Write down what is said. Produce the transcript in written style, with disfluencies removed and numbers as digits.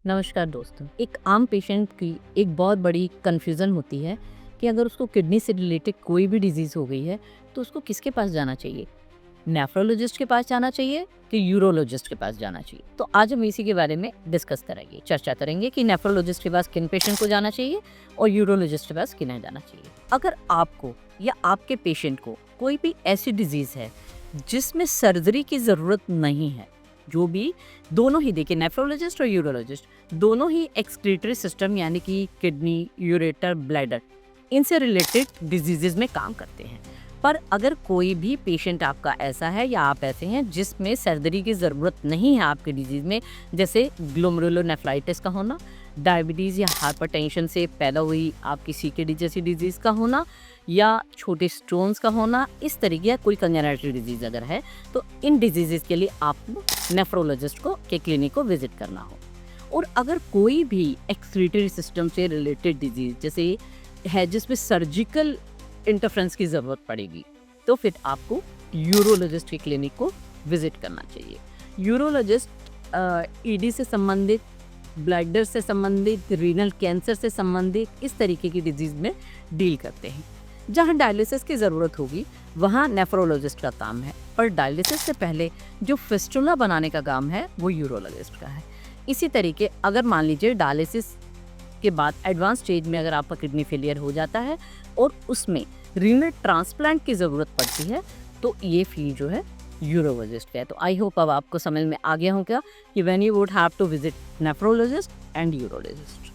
नमस्कार दोस्तों। एक आम पेशेंट की एक बहुत बड़ी कन्फ्यूज़न होती है कि अगर उसको किडनी से रिलेटेड कोई भी डिज़ीज़ हो गई है, तो उसको किसके पास जाना चाहिए? नेफ्रोलॉजिस्ट के पास जाना चाहिए कि यूरोलॉजिस्ट के पास जाना चाहिए? तो आज हम इसी के बारे में डिस्कस करेंगे, चर्चा करेंगे कि नेफ्रोलॉजिस्ट के पास किन पेशेंट को जाना चाहिए और यूरोलॉजिस्ट के पास किन्हें जाना चाहिए। अगर आपको या आपके पेशेंट को कोई भी ऐसी डिज़ीज़ है, जिसमें सर्जरी की ज़रूरत नहीं है, जो भी दोनों ही देखिए नेफ्रोलॉजिस्ट और यूरोलॉजिस्ट दोनों ही एक्सक्रीटरी सिस्टम यानी कि किडनी, यूरेटर, ब्लैडर इनसे रिलेटेड डिजीजेज में काम करते हैं। पर अगर कोई भी पेशेंट आपका ऐसा है या आप ऐसे हैं जिसमें सर्जरी की ज़रूरत नहीं है आपके डिजीज़ में, जैसे ग्लोमेरुलोनेफ्राइटिस का होना, डायबिटीज़ या हाइपरटेंशन से पैदा हुई आपकी सीकेडी जैसी डिजीज़ का होना, या छोटे स्टोन्स का होना, इस तरीके या कोई कंजेनिटल डिजीज़ अगर है, तो इन डिजीज़ के लिए आपको नेफ्रोलॉजिस्ट को के क्लिनिक को विजिट करना हो। और अगर कोई भी एक्सक्रीटरी सिस्टम से रिलेटेड डिजीज़ जैसे है जिसमें सर्जिकल इंटरफेरेंस की ज़रूरत पड़ेगी, तो फिर आपको यूरोलॉजिस्ट के क्लिनिक को विजिट करना चाहिए। यूरोलॉजिस्ट ईडी से संबंधित, ब्लैडर से संबंधित, रीनल कैंसर से संबंधित इस तरीके की डिजीज़ में डील करते हैं। जहाँ डायलिसिस की ज़रूरत होगी वहाँ नेफ्रोलॉजिस्ट का काम है, पर डायलिसिस से पहले जो फिस्टुला बनाने का काम है वो यूरोलॉजिस्ट का है। इसी तरीके अगर मान लीजिए डायलिसिस के बाद एडवांस स्टेज में अगर आपका किडनी फेलियर हो जाता है और उसमें रीनल ट्रांसप्लांट की ज़रूरत पड़ती है, तो ये फील्ड जो है यूरोलॉजिस्ट का है। तो आई होप अब आपको समझ में आ गया होगा कि when you would have to visit nephrologist and urologist.